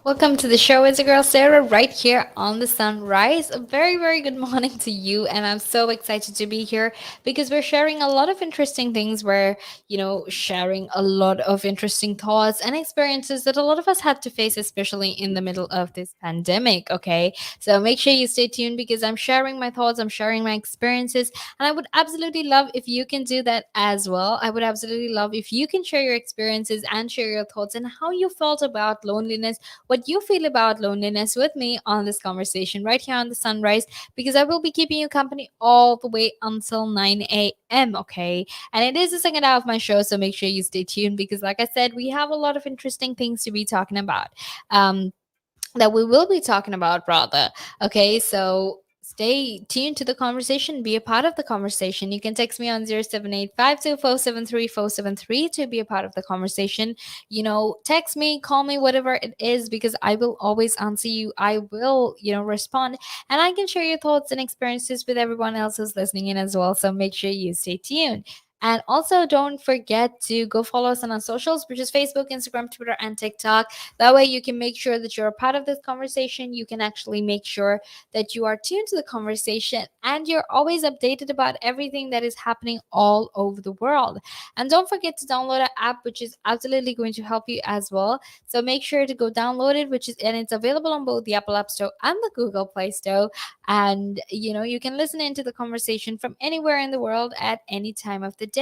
Welcome to the show. It's your girl Sarah right here on the sunrise. A very, very good morning to you. And I'm so excited to be here because we're sharing a lot of interesting things. We're, sharing a lot of interesting thoughts and experiences that a lot of us had to face, especially in the middle of this pandemic. Okay. So make sure you stay tuned because I'm sharing my thoughts, I'm sharing my experiences. And I would absolutely love if you can do that as well. I would absolutely love if you can share your experiences and share your thoughts and how you felt about loneliness, what you feel about loneliness with me on this conversation right here on the sunrise, because I will be keeping you company all the way until 9 a.m. Okay. And it is the second hour of my show, so make sure you stay tuned because, like I said, we have a lot of interesting things to be talking about. That we will be talking about, rather. Okay, so stay tuned to the conversation, be a part of the conversation. You can text me on 07852473473 to be a part of the conversation. Text me, call me, whatever it is, because I will always answer you. I will, respond, and I can share your thoughts and experiences with everyone else who's listening in as well. So make sure you stay tuned. And also, don't forget to go follow us on our socials, which is Facebook, Instagram, Twitter, and TikTok. That way, you can make sure that you're a part of this conversation. You can actually make sure that you are tuned to the conversation and you're always updated about everything that is happening all over the world. And don't forget to download our app, which is absolutely going to help you as well. So make sure to go download it, and it's available on both the Apple App Store and the Google Play Store. And you can listen into the conversation from anywhere in the world at any time of the day.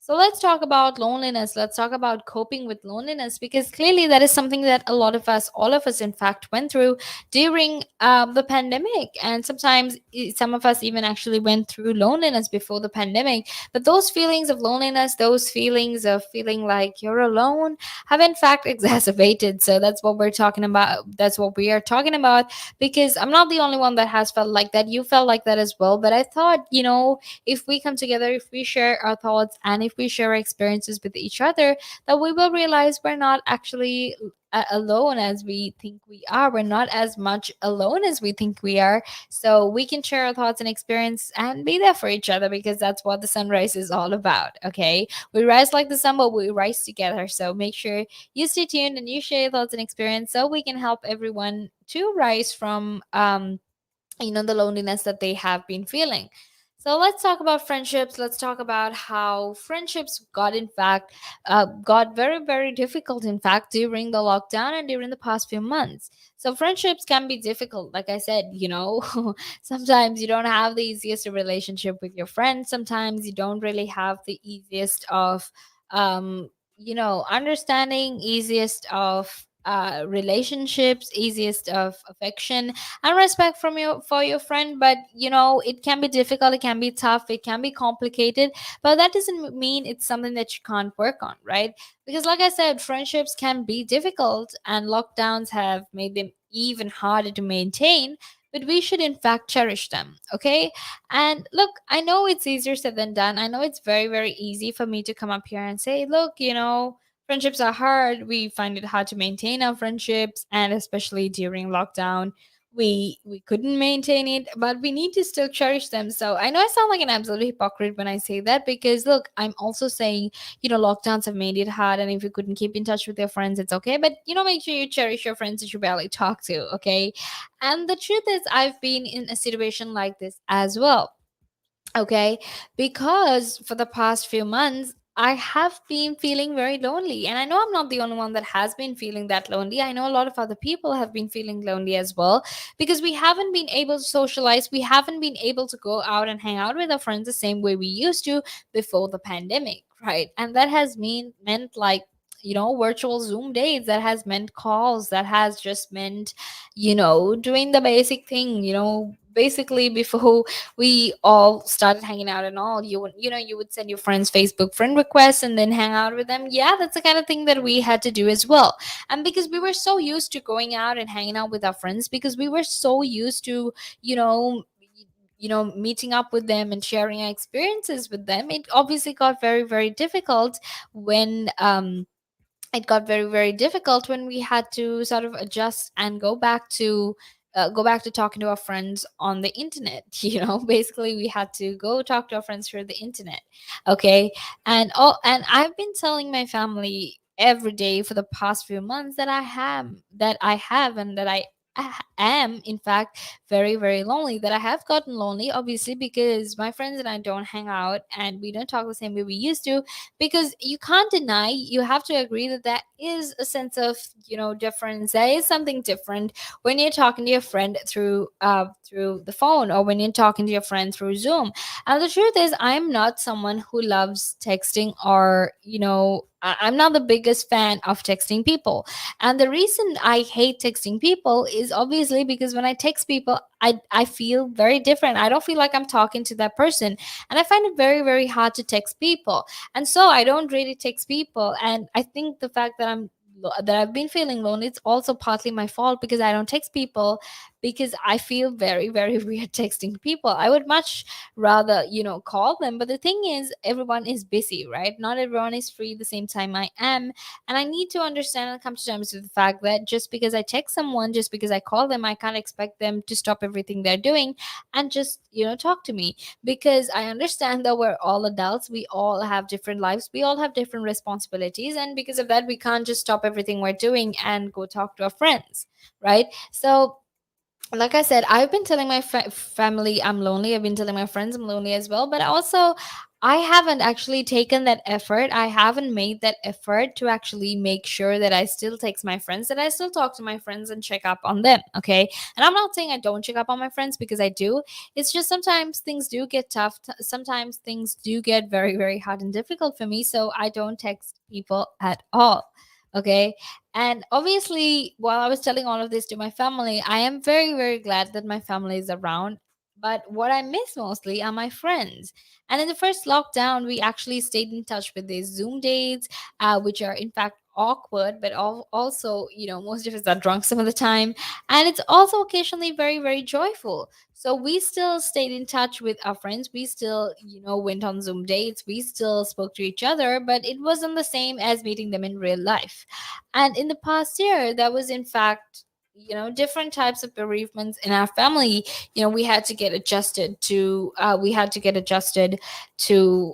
So let's talk about loneliness. Let's talk about coping with loneliness because clearly that is something that a lot of us, all of us, in fact, went through during the pandemic. And sometimes some of us even actually went through loneliness before the pandemic. But those feelings of loneliness, those feelings of feeling like you're alone, have in fact exacerbated. So that's what we're talking about. That's what we are talking about because I'm not the only one that has felt like that. You felt like that as well. But I thought, if we come together, if we share our thoughts, and if we share our experiences with each other, that we will realize we're not actually alone as we think we are. We're not as much alone as we think we are. So we can share our thoughts and experience and be there for each other because that's what the sunrise is all about. Okay. We rise like the sun, but we rise together. So make sure you stay tuned and you share your thoughts and experience so we can help everyone to rise from the loneliness that they have been feeling. So let's talk about friendships. Let's talk about how friendships got, in fact, got very, very difficult, in fact, during the lockdown and during the past few months. So friendships can be difficult. Like I said, sometimes you don't have the easiest relationship with your friends. Sometimes you don't really have the easiest of, understanding, easiest of relationships, easiest of affection and respect from your friend. But it can be difficult, it can be tough, it can be complicated, but that doesn't mean it's something that you can't work on, right? Because like I said, friendships can be difficult and lockdowns have made them even harder to maintain, but we should in fact cherish them. Okay. And look, I know it's easier said than done. I know it's very, very easy for me to come up here and say, look, friendships are hard. We find it hard to maintain our friendships, and especially during lockdown, we couldn't maintain it, but we need to still cherish them. So I know I sound like an absolute hypocrite when I say that because look, I'm also saying, lockdowns have made it hard, and if you couldn't keep in touch with your friends, it's okay. But make sure you cherish your friends that you barely talk to, okay? And the truth is, I've been in a situation like this as well. Okay, because for the past few months, I have been feeling very lonely. And I know I'm not the only one that has been feeling that lonely. I know a lot of other people have been feeling lonely as well because we haven't been able to socialize. We haven't been able to go out and hang out with our friends the same way we used to before the pandemic, right? And that has meant like, virtual Zoom dates, that has meant calls, that has just meant, doing the basic thing, basically before we all started hanging out and all, you would send your friends Facebook friend requests and then hang out with them. Yeah, that's the kind of thing that we had to do as well. And because we were so used to going out and hanging out with our friends, because we were so used to you know meeting up with them and sharing our experiences with them, it obviously got very, very difficult when we had to sort of adjust and go back to talking to our friends on the internet. Basically we had to go talk to our friends through the internet. Okay. And I've been telling my family every day for the past few months that I have and that I am in fact very very lonely, that I have gotten lonely, obviously, because my friends and I don't hang out and we don't talk the same way we used to. Because you can't deny, you have to agree that that is a sense of, difference. There is something different when you're talking to your friend through the phone, or when you're talking to your friend through Zoom. And the truth is, I'm not someone who loves texting, or I'm not the biggest fan of texting people. And the reason I hate texting people is obviously because when I text people, I feel very different. I don't feel like I'm talking to that person. And I find it very, very hard to text people. And so I don't really text people. And I think the fact that I've been feeling lonely, it's also partly my fault because I don't text people, because I feel very, very weird texting people. I would much rather, call them. But the thing is, everyone is busy, right? Not everyone is free the same time I am. And I need to understand and come to terms with the fact that just because I text someone, just because I call them, I can't expect them to stop everything they're doing and just, talk to me. Because I understand that we're all adults, we all have different lives, we all have different responsibilities. And because of that, we can't just stop everything we're doing and go talk to our friends, right? So, like I said, I've been telling my family I'm lonely. I've been telling my friends I'm lonely as well. But also, I haven't actually taken that effort. I haven't made that effort to actually make sure that I still text my friends, that I still talk to my friends and check up on them. Okay. And I'm not saying I don't check up on my friends, because I do. It's just sometimes things do get tough. Sometimes things do get very, very hard and difficult for me. So I don't text people at all. Okay. And obviously, while I was telling all of this to my family, I am very, very glad that my family is around. But what I miss mostly are my friends. And in the first lockdown, we actually stayed in touch with these Zoom dates, which are in fact awkward, but also, most of us are drunk some of the time. And it's also occasionally very, very joyful. So we still stayed in touch with our friends. We still, went on Zoom dates. We still spoke to each other, but it wasn't the same as meeting them in real life. And in the past year, that was in fact, different types of bereavements in our family. We had to get adjusted to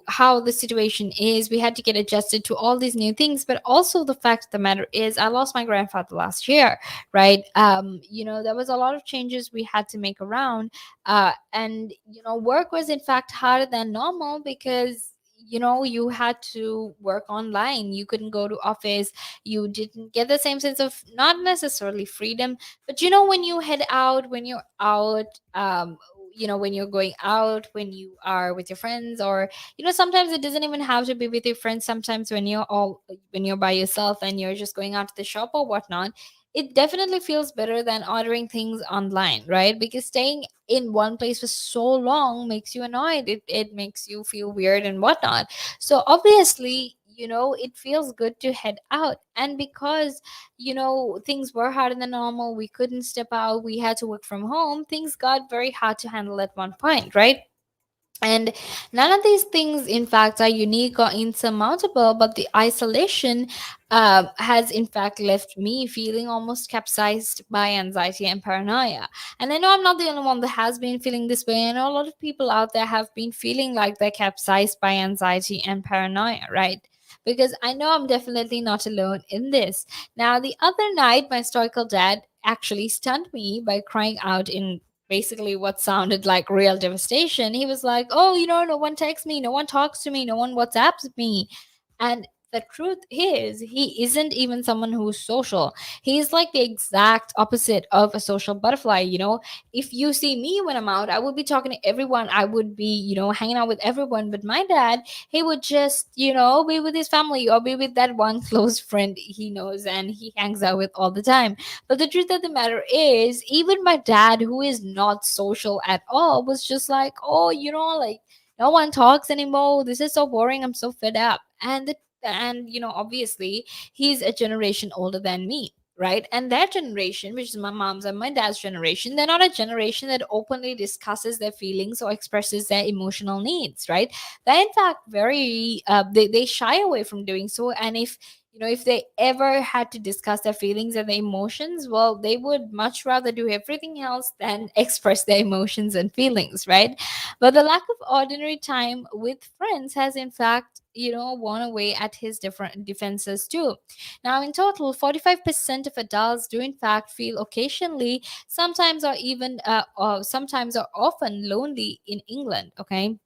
how the situation is. We had to get adjusted to all these new things. But also, the fact of the matter is, I lost my grandfather last year, right? There was a lot of changes we had to make around. And work was in fact harder than normal, because you had to work online, you couldn't go to office, you didn't get the same sense of, not necessarily freedom, but when you head out, when you're out, when you're going out, when you are with your friends, or sometimes it doesn't even have to be with your friends. Sometimes when you're by yourself and you're just going out to the shop or whatnot, it definitely feels better than ordering things online, right? Because staying in one place for so long makes you annoyed, it makes you feel weird and whatnot. So obviously, it feels good to head out. And because things were harder than normal, we couldn't step out, we had to work from home, things got very hard to handle at one point, right? And none of these things, in fact, are unique or insurmountable, but the isolation has, in fact, left me feeling almost capsized by anxiety and paranoia. And I know I'm not the only one that has been feeling this way. I know a lot of people out there have been feeling like they're capsized by anxiety and paranoia, right? Because I know I'm definitely not alone in this. Now, the other night, my stoical dad actually stunned me by crying out in basically what sounded like real devastation. He was like, "Oh, no one texts me, no one talks to me, no one WhatsApps me." And the truth is, he isn't even someone who's social. He's like the exact opposite of a social butterfly. If you see me when I'm out, I would be talking to everyone. I would be, hanging out with everyone. But my dad, he would just, be with his family or be with that one close friend he knows and he hangs out with all the time. But the truth of the matter is, even my dad, who is not social at all, was just like, "Oh, like no one talks anymore. This is so boring. I'm so fed up." And obviously, he's a generation older than me. Right. And that generation, which is my mom's and my dad's generation, they're not a generation that openly discusses their feelings or expresses their emotional needs. Right. They're in fact they shy away from doing so. And if if they ever had to discuss their feelings and their emotions, well, they would much rather do everything else than express their emotions and feelings, right? But the lack of ordinary time with friends has, in fact, worn away at his different defenses too. Now, in total, 45% of adults do, in fact, feel occasionally, sometimes or often lonely in England. Okay,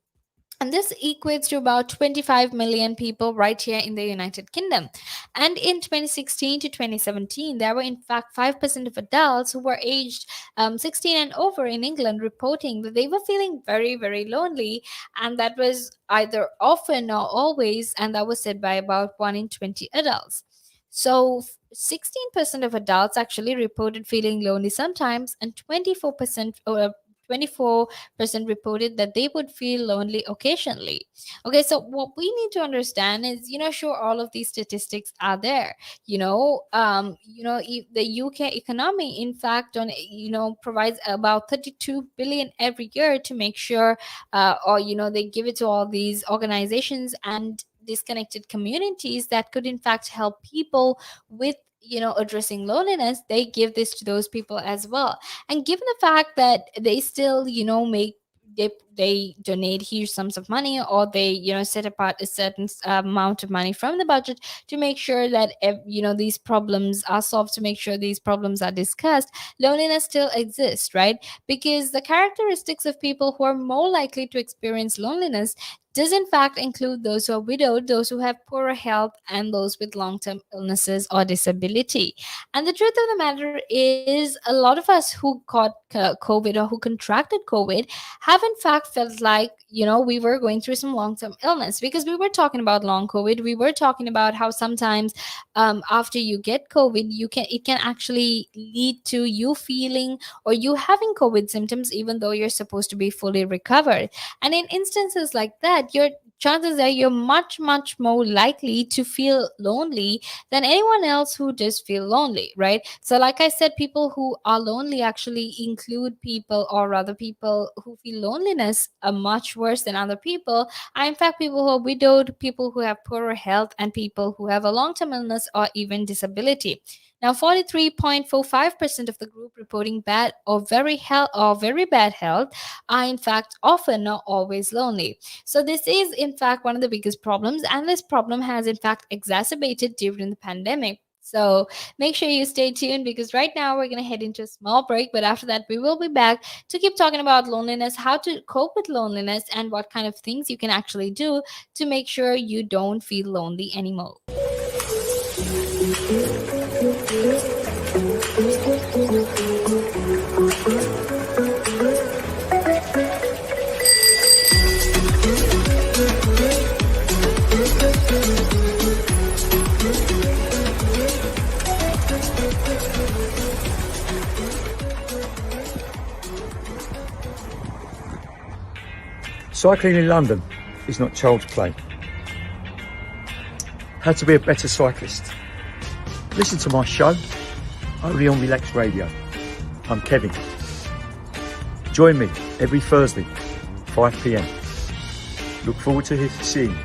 and this equates to about 25 million people right here in the United Kingdom. And in 2016 to 2017, there were in fact 5% of adults who were aged 16 and over in England reporting that they were feeling very, very lonely. And that was either often or always, and that was said by about 1 in 20 adults. So 16% of adults actually reported feeling lonely sometimes, and 24% reported that they would feel lonely occasionally. Okay, so what we need to understand is, sure, all of these statistics are there. The UK economy, in fact, provides about 32 billion every year to make sure, or they give it to all these organizations and disconnected communities that could, in fact, help people with addressing loneliness. They give this to those people as well. And given the fact that they still, make they donate huge sums of money, or they set apart a certain amount of money from the budget to make sure that these problems are solved, to make sure these problems are discussed, loneliness still exists, right? Because the characteristics of people who are more likely to experience loneliness does in fact include those who are widowed, those who have poorer health, and those with long-term illnesses or disability. And the truth of the matter is, a lot of us who got COVID or who contracted COVID have in fact felt like, we were going through some long-term illness, because we were talking about long COVID. We were talking about how sometimes after you get COVID, it can actually lead to you feeling or you having COVID symptoms even though you're supposed to be fully recovered. And in instances like that, your chances are you're much, much more likely to feel lonely than anyone else who just feel lonely, right? So, like I said, people who are lonely actually include people, or rather, people who feel loneliness are much worse than other people are, in fact, people who are widowed, people who have poorer health, and people who have a long term illness or even disability. Now, 43.45% of the group reporting bad or very bad health are, in fact, often not always lonely. So this is, in fact, one of the biggest problems, and this problem has, in fact, exacerbated during the pandemic. So make sure you stay tuned, because right now we're going to head into a small break. But after that, we will be back to keep talking about loneliness, how to cope with loneliness, and what kind of things you can actually do to make sure you don't feel lonely anymore. Cycling in London is not child's play. How to be a better cyclist. Listen to my show, only on Relaks Radio. I'm Kevin. Join me every Thursday, 5 p.m. Look forward to seeing you.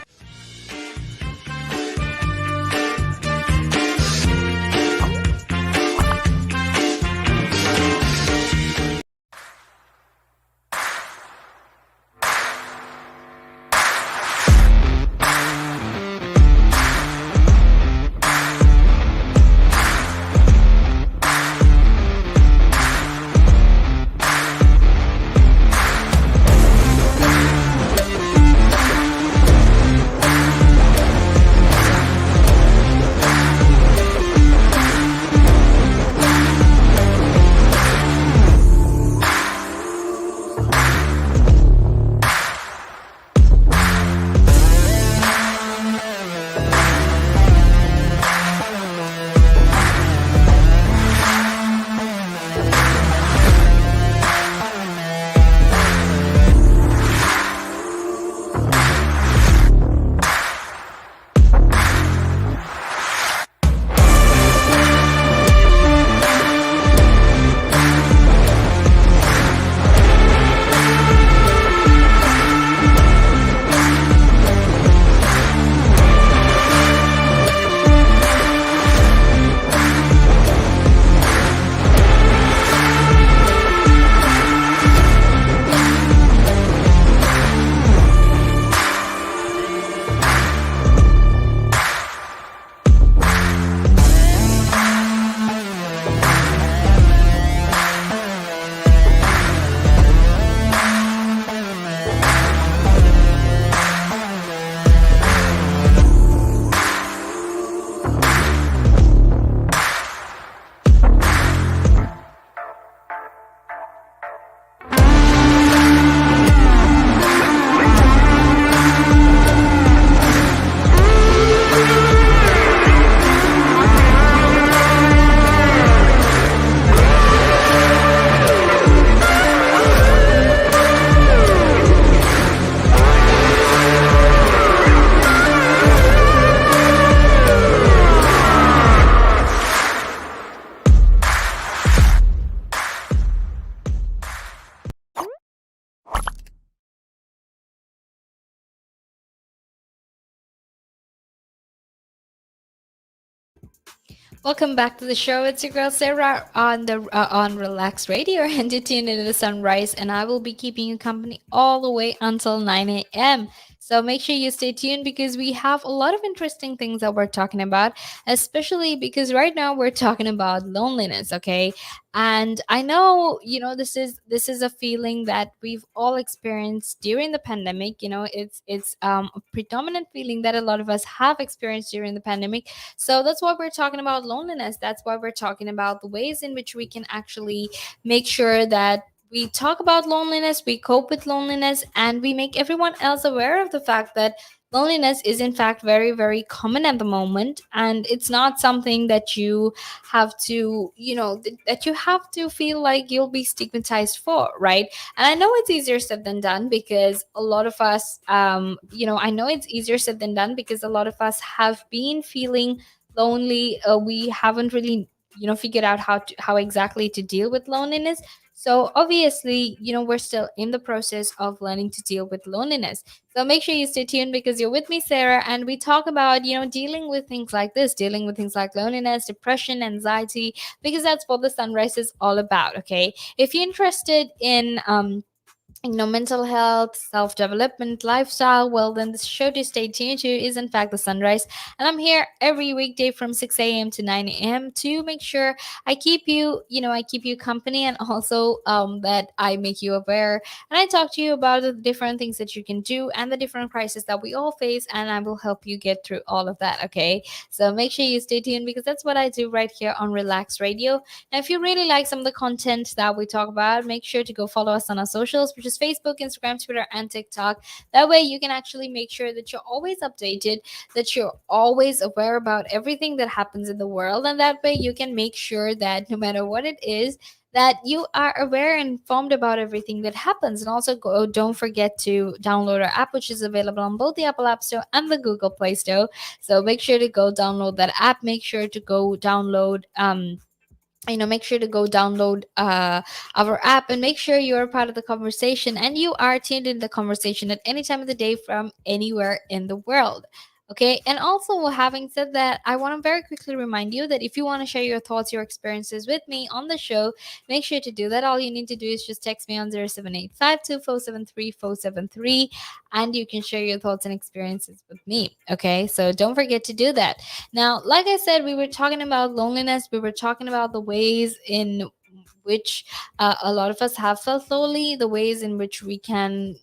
Welcome back to the show. It's your girl Sarah on the on Relax Radio, and you tune into the sunrise. And I will be keeping you company all the way until 9 a.m. So make sure you stay tuned because we have a lot of interesting things that we're talking about, especially because right now we're talking about loneliness. Okay, and I know this is a feeling that we've all experienced during the pandemic. It's a predominant feeling that a lot of us have experienced during the pandemic, so that's why we're talking about loneliness. That's why we're talking about the ways in which we can actually make sure that we talk about loneliness, we cope with loneliness, and we make everyone else aware of the fact that loneliness is in fact very, very common at the moment. And it's not something that you have to, that you have to feel like you'll be stigmatized for, right? And I know it's easier said than done because a lot of us, I know it's easier said than done because a lot of us have been feeling lonely. We haven't really figured out how exactly to deal with loneliness. So obviously, we're still in the process of learning to deal with loneliness. So make sure you stay tuned because you're with me, Sarah, and we talk about dealing with things like this, dealing with things like loneliness, depression, anxiety, because that's what the sunrise is all about. Okay, if you're interested in mental health, self-development, lifestyle, well then the show to stay tuned to is in fact the sunrise. And I'm here every weekday from 6 a.m. to 9 a.m. to make sure I keep you company, and also that I make you aware and I talk to you about the different things that you can do and the different crises that we all face, and I will help you get through all of that. Okay, so make sure you stay tuned because that's what I do right here on Relax Radio. Now, if you really like some of the content that we talk about, make sure to go follow us on our socials, which is Facebook, Instagram, Twitter, and TikTok. That way, you can actually make sure that you're always updated, that you're always aware about everything that happens in the world, and that way you can make sure that no matter what it is, that you are aware and informed about everything that happens. And also, don't forget to download our app, which is available on both the Apple App Store and the Google Play Store. So make sure to go download that app. Make sure to go download make sure to go download our app, and make sure you're a part of the conversation and you are tuned in the conversation at any time of the day from anywhere in the world. Okay, and also having said that, I want to very quickly remind you that if you want to share your thoughts, your experiences with me on the show, make sure to do that. All you need to do is just text me on 07852473 and you can share your thoughts and experiences with me. Okay, so don't forget to do that. Now, like I said, we were talking about loneliness. We were talking about the ways in which a lot of us have felt lonely, the ways in which we can,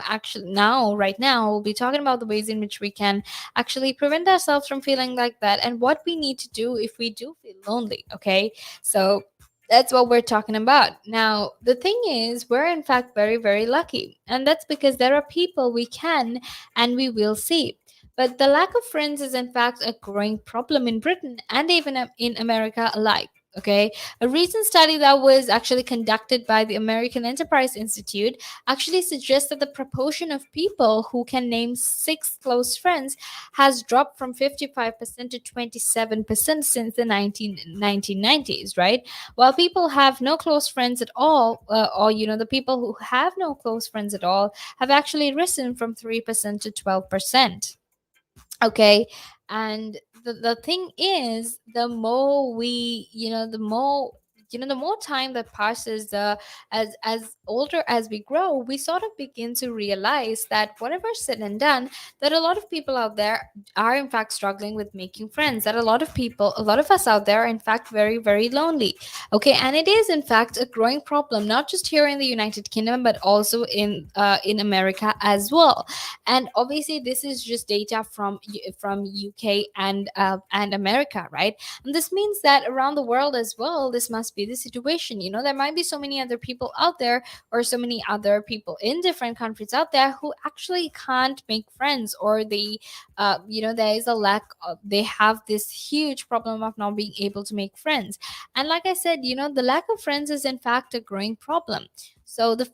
actually now, right now, we'll be talking about the ways in which we can actually prevent ourselves from feeling like that and what we need to do if we do feel lonely. Okay, so that's what we're talking about. Now, the thing is, we're in fact very, very lucky. And that's because there are people we can and we will see. But the lack of friends is in fact a growing problem in Britain and even in America alike. Okay, a recent study that was actually conducted by the American Enterprise Institute actually suggests that the proportion of people who can name six close friends has dropped from 55% to 27% since the 1990s, right? While people have no close friends at all, or the people who have no close friends at all have actually risen from 3% to 12%. Okay, and the thing is, the more we the more the more time that passes, the as older as we grow, we sort of begin to realize that whatever said and done, that a lot of people out there are in fact struggling with making friends, that a lot of us out there are in fact very, very lonely. Okay, and it is in fact a growing problem, not just here in the United Kingdom but also in America as well. And obviously this is just data from UK and America, right? And this means that around the world as well, this must be the situation. There might be so many other people out there, or so many other people in different countries out there who actually can't make friends, or there is a lack of, they have this huge problem of not being able to make friends. And like I said, the lack of friends is in fact a growing problem. So the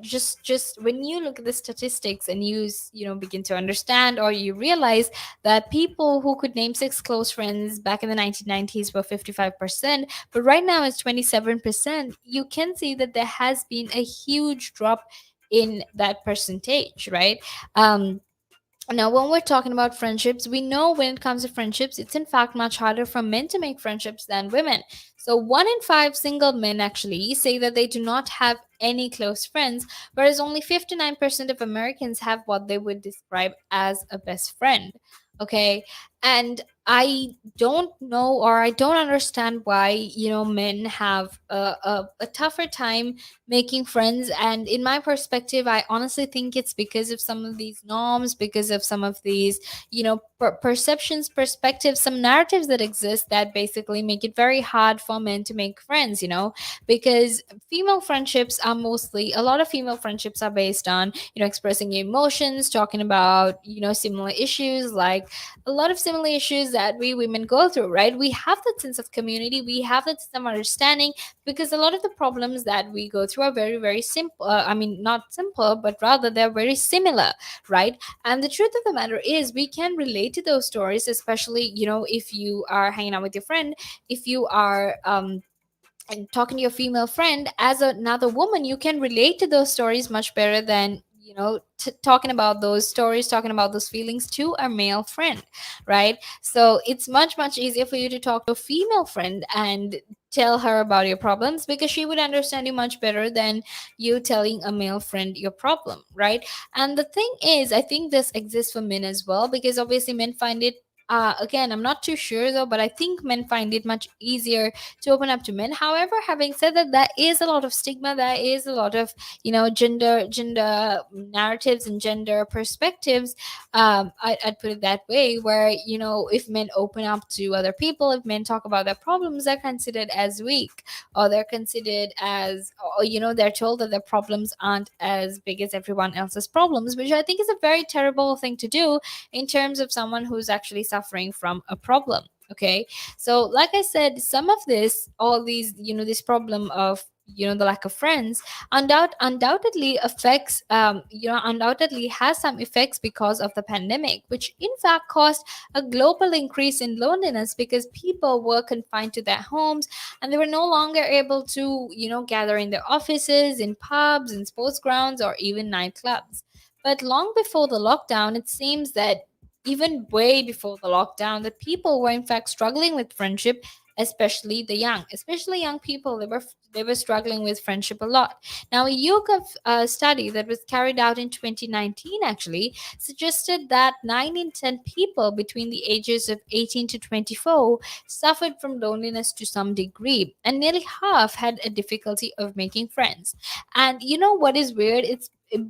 just when you look at the statistics and begin to understand, or you realize that people who could name six close friends back in the 1990s were 55%, but right now it's 27%, you can see that there has been a huge drop in that percentage, right? um Now, when we're talking about friendships, we know when it comes to friendships, it's in fact much harder for men to make friendships than women. So, 1 in 5 single men actually say that they do not have any close friends, whereas only 59% of Americans have what they would describe as a best friend. Okay. And I don't know, or I don't understand why, men have a tougher time making friends. And in my perspective, I honestly think it's because of some of these norms, because of some of these, perceptions, perspectives, some narratives that exist that basically make it very hard for men to make friends, because female friendships are mostly, a lot of female friendships are based on, expressing your emotions, talking about, similar issues, like a lot of similar issues that we women go through, right? We have that sense of community, we have that sense of understanding, because a lot of the problems that we go through are very, very simple. I mean, not simple, but rather they're very similar, right? And the truth of the matter is, we can relate to those stories, especially, if you are hanging out with your friend, if you are, and talking to your female friend as another woman, you can relate to those stories much better than, talking about those stories, talking about those feelings to a male friend, right? So it's much, much easier for you to talk to a female friend and tell her about your problems, because she would understand you much better than you telling a male friend your problem, right? And the thing is, I think this exists for men as well, because obviously men find it, again, I'm not too sure though, but I think men find it much easier to open up to men. However, having said that, there is a lot of stigma, there is a lot of, gender narratives and gender perspectives. I'd put it that way, where, if men open up to other people, if men talk about their problems, they're considered as weak, or they're considered as, or, they're told that their problems aren't as big as everyone else's problems, which I think is a very terrible thing to do in terms of someone who's actually suffering from a problem. Okay. So, like I said, some of this, all these, this problem of, the lack of friends, undoubtedly affects, undoubtedly has some effects because of the pandemic, which in fact caused a global increase in loneliness, because people were confined to their homes, and they were no longer able to, gather in their offices, in pubs, in sports grounds, or even nightclubs. But long before the lockdown, it seems that, even way before the lockdown, that people were in fact struggling with friendship, especially young people. They were struggling with friendship a lot. Now, a YouGov study that was carried out in 2019 actually suggested that 9 in 10 people between the ages of 18 to 24 suffered from loneliness to some degree, and nearly half had a difficulty of making friends. And you know what is weird?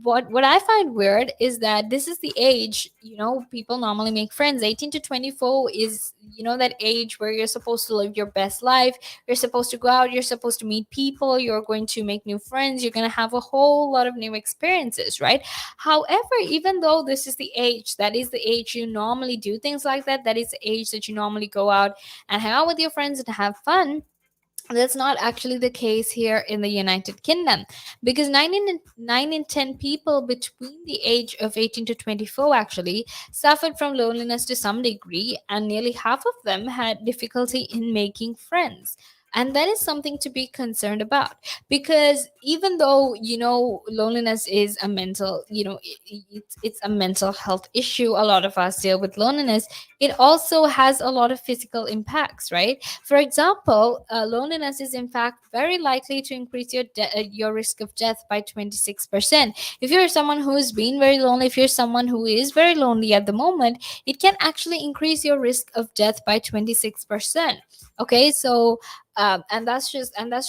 What I find weird is that this is the age, people normally make friends. 18 to 24 is, that age where you're supposed to live your best life. You're supposed to go out, you're supposed to meet people, you're going to make new friends, you're going to have a whole lot of new experiences, right? However, even though this is the age, that is the age you normally do things like that, that is the age that you normally go out and hang out with your friends and have fun, that's not actually the case here in the United Kingdom, because 9 in 10 people between the age of 18 to 24 actually suffered from loneliness to some degree, and nearly half of them had difficulty in making friends. And that is something to be concerned about, because even though, loneliness is a mental, it's a mental health issue, a lot of us deal with loneliness, it also has a lot of physical impacts, right? For example, loneliness is in fact very likely to increase your risk of death by 26%. If you're someone who's been very lonely, if you're someone who is very lonely at the moment, it can actually increase your risk of death by 26%. Okay, so and that's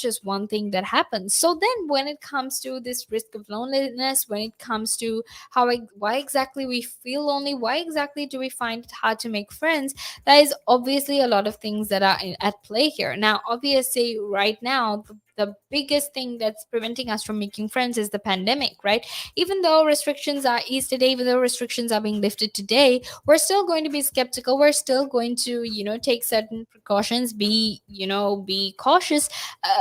just one thing that happens. So then, when it comes to this risk of loneliness, when it comes to why exactly we feel lonely, why exactly do we find it hard to make friends, there is obviously a lot of things that are at play here. Now, obviously, right now, the biggest thing that's preventing us from making friends is the pandemic, right? Even though restrictions are eased today, even though restrictions are being lifted today, we're still going to be skeptical, we're still going to, take certain precautions, be cautious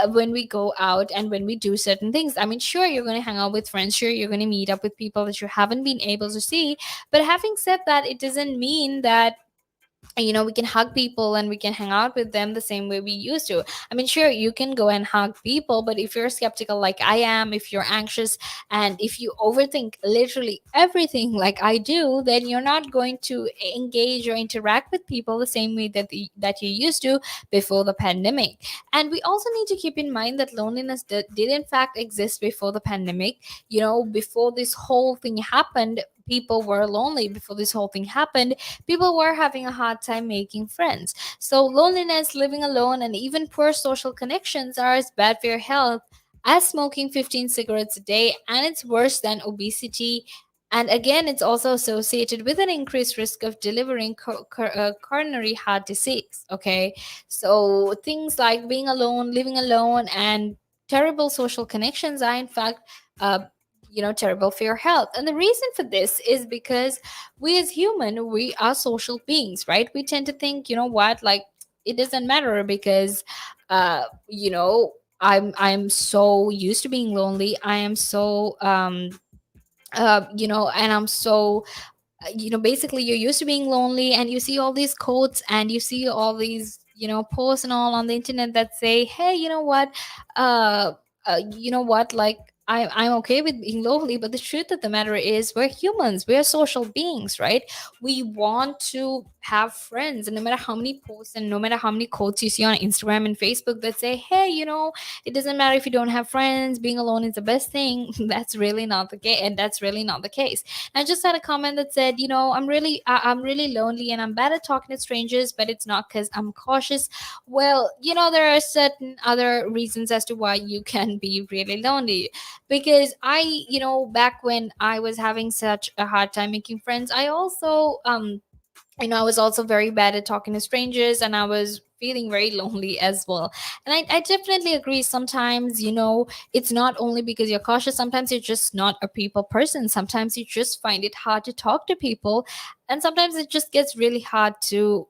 when we go out and when we do certain things. I mean, sure, you're going to hang out with friends, sure, you're going to meet up with people that you haven't been able to see, but having said that, it doesn't mean that we can hug people and we can hang out with them the same way we used to. I mean, sure, you can go and hug people, but if you're skeptical like I am, if you're anxious, and if you overthink literally everything like I do, then you're not going to engage or interact with people the same way that you used to before the pandemic. And we also need to keep in mind that loneliness did in fact exist before the pandemic. Before this whole thing happened, people were lonely. Before this whole thing happened, people were having a hard time making friends. So, loneliness, living alone, and even poor social connections are as bad for your health as smoking 15 cigarettes a day, and it's worse than obesity. And again, it's also associated with an increased risk of delivering coronary heart disease. Okay. So, things like being alone, living alone, and terrible social connections are, in fact, uh, terrible for your health. And the reason for this is because we as human, we are social beings, right? We tend to think, like, it doesn't matter because uh you know I'm so used to being lonely. I am so and I'm so basically you're used to being lonely, and you see all these quotes and you see all these posts and all on the internet that say, hey, uh, like, I'm okay with being lonely, but the truth of the matter is we're humans, we're social beings, right? We want to have friends, and no matter how many posts and no matter how many quotes you see on Instagram and Facebook that say, hey, it doesn't matter if you don't have friends, being alone is the best thing. That's really not the case, and that's really not the case. I just had a comment that said, I'm really lonely and I'm bad at talking to strangers, but it's not because I'm cautious. Well, there are certain other reasons as to why you can be really lonely. Because back when I was having such a hard time making friends, I also I was also very bad at talking to strangers, and I was feeling very lonely as well. And I definitely agree. Sometimes, it's not only because you're cautious, sometimes you're just not a people person. Sometimes you just find it hard to talk to people. And sometimes it just gets really hard to,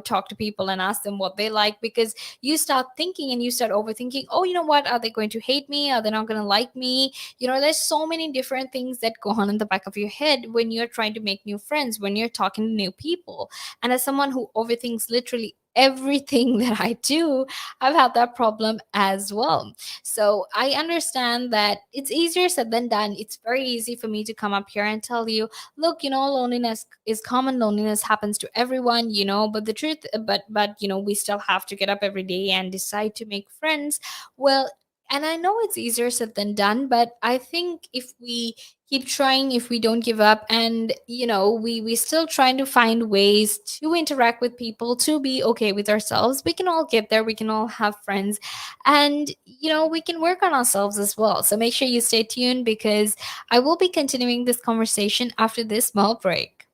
talk to people and ask them what they like, because you start thinking and you start overthinking, oh, you know what? Are they going to hate me? Are they not going to like me? There's so many different things that go on in the back of your head when you're trying to make new friends, when you're talking to new people. And as someone who overthinks literally everything that I do, I've had that problem as well. So I understand that it's easier said than done. It's very easy for me to come up here and tell you, look, loneliness is common. Loneliness happens to everyone, but the truth, but we still have to get up every day and decide to make friends. Well, and I know it's easier said than done, but I think if we keep trying, if we don't give up, and we still trying to find ways to interact with people, to be okay with ourselves, we can all get there. We can all have friends, and we can work on ourselves as well. So make sure you stay tuned, because I will be continuing this conversation after this small break.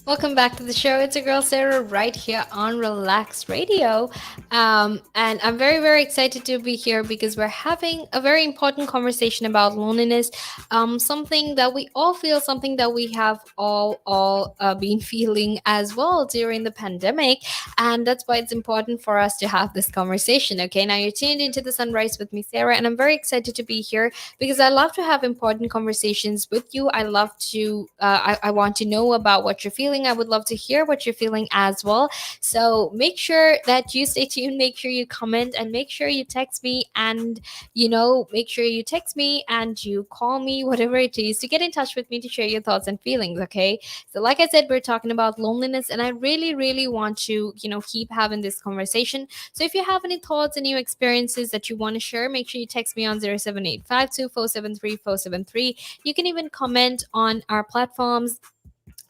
Welcome back to the show. It's your girl Sarah right here on Relax Radio. And I'm very, very excited to be here because we're having a very important conversation about loneliness. Something that we all feel, something that we have all been feeling as well during the pandemic. And that's why it's important for us to have this conversation. Okay, now you're tuned into the sunrise with me, Sarah, and I'm very excited to be here because I love to have important conversations with you. I love to, I want to know about what you're feeling. I would love to hear what you're feeling as well. So make sure that you stay tuned, make sure you comment, and make sure you text me and, make sure you text me and you call me, whatever it is, to get in touch with me to share your thoughts and feelings. Okay. So, like I said, we're talking about loneliness, and I really, really want to, keep having this conversation. So if you have any thoughts and new experiences that you want to share, make sure you text me on 07852473473. You can even comment on our platforms.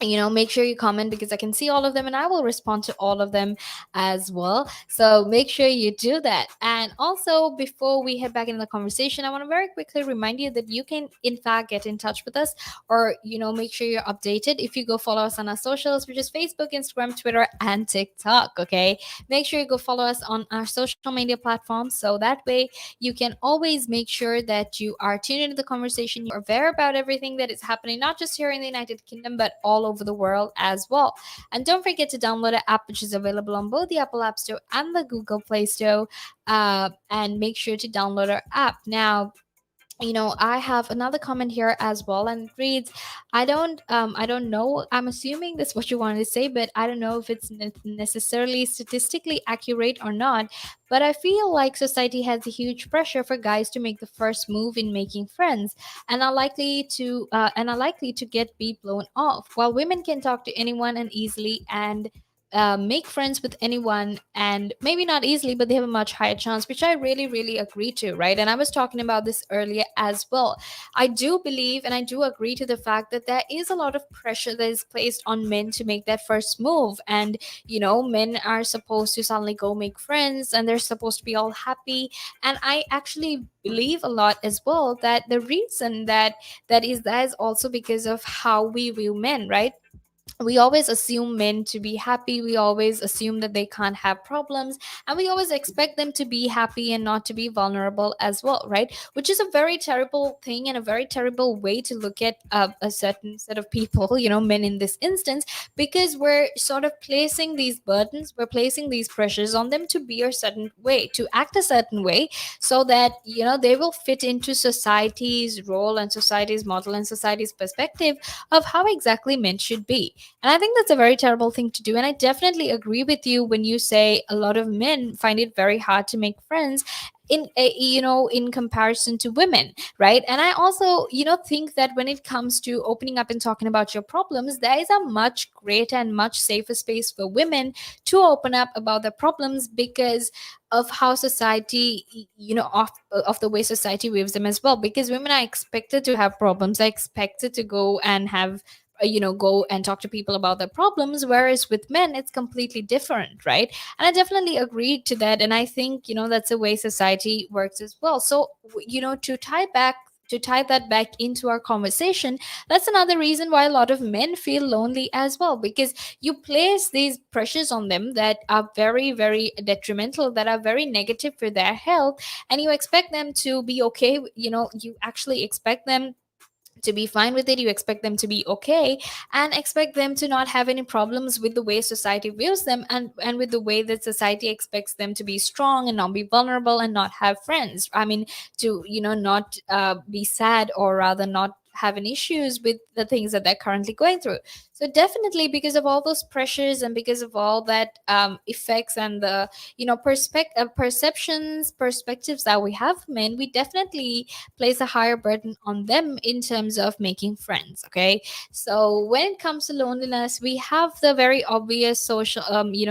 Make sure you comment because I can see all of them and I will respond to all of them as well. So make sure you do that. And also, before we head back into the conversation, I want to very quickly remind you that you can in fact get in touch with us, or make sure you're updated if you go follow us on our socials, which is Facebook, Instagram, Twitter, and TikTok. Okay, make sure you go follow us on our social media platforms, so that way you can always make sure that you are tuned into the conversation, you're aware about everything that is happening, not just here in the United Kingdom, but all over the world as well. And don't forget to download an app which is available on both the Apple App Store and the Google Play Store. And make sure to download our app. Now, I have another comment here as well, and it reads, I don't know, I'm assuming that's what you wanted to say, but I don't know if it's necessarily statistically accurate or not, but I feel like society has a huge pressure for guys to make the first move in making friends, and are likely to get beat blown off, while women can talk to anyone and easily and make friends with anyone, and maybe not easily, but they have a much higher chance, which I really, really agree to, right? And I was talking about this earlier as well. I do believe and I do agree to the fact that there is a lot of pressure that is placed on men to make that first move. And, men are supposed to suddenly go make friends and they're supposed to be all happy. And I actually believe a lot as well that the reason that is also because of how we view men, right? We always assume men to be happy, we always assume that they can't have problems, and we always expect them to be happy and not to be vulnerable as well, right? Which is a very terrible thing and a very terrible way to look at a certain set of people, men in this instance, because we're sort of placing these burdens, we're placing these pressures on them to be a certain way, to act a certain way, so that they will fit into society's role and society's model and society's perspective of how exactly men should be. And I think that's a very terrible thing to do. And I definitely agree with you when you say a lot of men find it very hard to make friends in comparison to women, right? And I also think that when it comes to opening up and talking about your problems, there is a much greater and much safer space for women to open up about their problems, because of how society, of the way society views them as well. Because women are expected to have problems, are expected to go and have go and talk to people about their problems, whereas with men it's completely different, right? And I definitely agree to that, and I think that's the way society works as well. So to tie that back into our conversation, that's another reason why a lot of men feel lonely as well, because you place these pressures on them that are very, very detrimental, that are very negative for their health, and you expect them to be okay. You actually expect them to be fine with it, you expect them to be okay, and expect them to not have any problems with the way society views them, and with the way that society expects them to be strong and not be vulnerable and not have friends. I mean, to not be sad, or rather not having issues with the things that they're currently going through. So definitely, because of all those pressures and because of all that effects and the perceptions, perspectives that we have men, we definitely place a higher burden on them in terms of making friends. Okay, so when it comes to loneliness, we have the very obvious social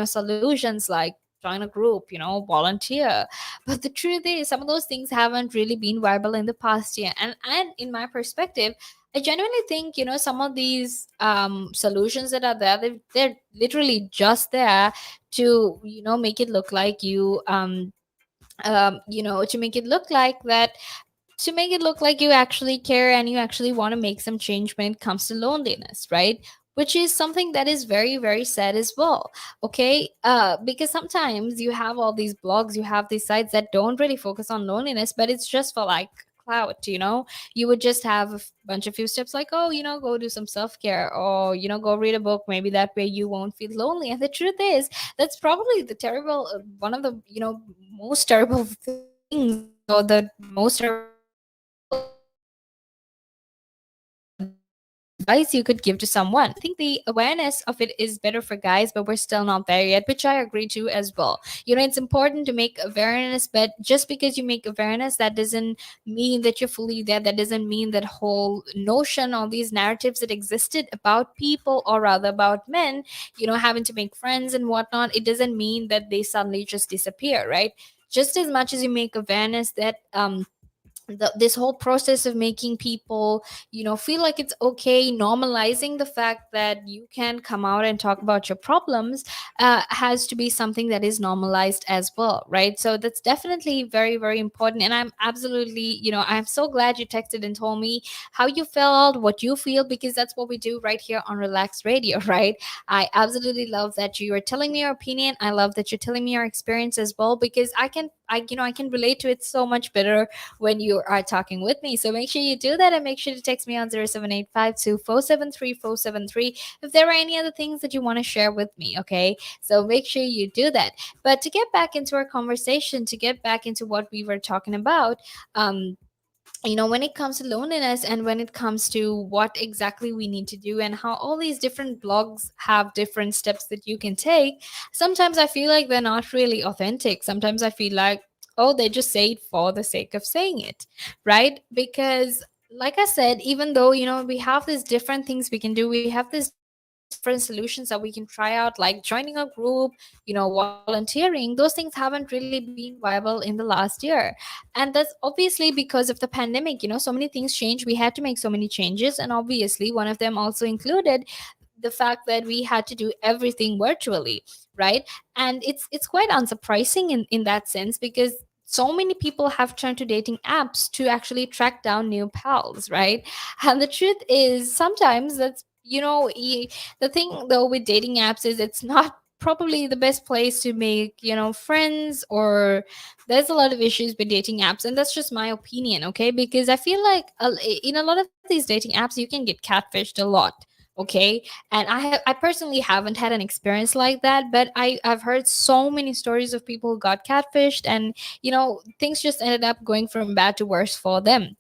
solutions, like join a group, volunteer. But the truth is, some of those things haven't really been viable in the past year. And in my perspective, I genuinely think some of these solutions that are there, they're literally just there to make it look like to make it look like that, to make it look like you actually care and you actually want to make some change when it comes to loneliness, right? which is something that is very, very sad as well. Okay, because sometimes you have all these blogs, you have these sites that don't really focus on loneliness, but it's just for like clout, you would just have a bunch of few steps like, oh, go do some self-care, or go read a book, maybe that way you won't feel lonely. And the truth is, that's probably the terrible one of the most terrible things, or the most terrible advice you could give to someone. I think the awareness of it is better for guys, but we're still not there yet, which I agree to as well. It's important to make awareness, but just because you make awareness, that doesn't mean that you're fully there. That doesn't mean that whole notion, all these narratives that existed about people, or rather about men, having to make friends and whatnot, it doesn't mean that they suddenly just disappear, right? Just as much as you make awareness that this whole process of making people feel like it's okay, normalizing the fact that you can come out and talk about your problems, has to be something that is normalized as well, right? So that's definitely very, very important. And I'm absolutely, I'm so glad you texted and told me how you felt, what you feel, because that's what we do right here on Relax Radio. Right? I absolutely love that you are telling me your opinion. I love that you're telling me your experience as well, because I can relate to it so much better when you are talking with me. So make sure you do that, and make sure to text me on 07852473 if there are any other things that you want to share with me. Okay. So make sure you do that. But to get back into our conversation, to get back into what we were talking about, um, when it comes to loneliness, and when it comes to what exactly we need to do, and how all these different blogs have different steps that you can take, sometimes I feel like they're not really authentic. Sometimes I feel like, oh, they just say it for the sake of saying it, right? Because like I said, even though we have these different things we can do, we have these different solutions that we can try out, like joining a group, volunteering, those things haven't really been viable in the last year. And that's obviously because of the pandemic. So many things changed, we had to make so many changes, and obviously one of them also included the fact that we had to do everything virtually, right? And it's quite unsurprising in that sense, because so many people have turned to dating apps to actually track down new pals, right? And the truth is, sometimes that's the thing though with dating apps is, it's not probably the best place to make friends, or there's a lot of issues with dating apps. And that's just my opinion, okay? Because I feel like in a lot of these dating apps you can get catfished a lot. Okay. And I personally haven't had an experience like that, but I've heard so many stories of people who got catfished, and things just ended up going from bad to worse for them.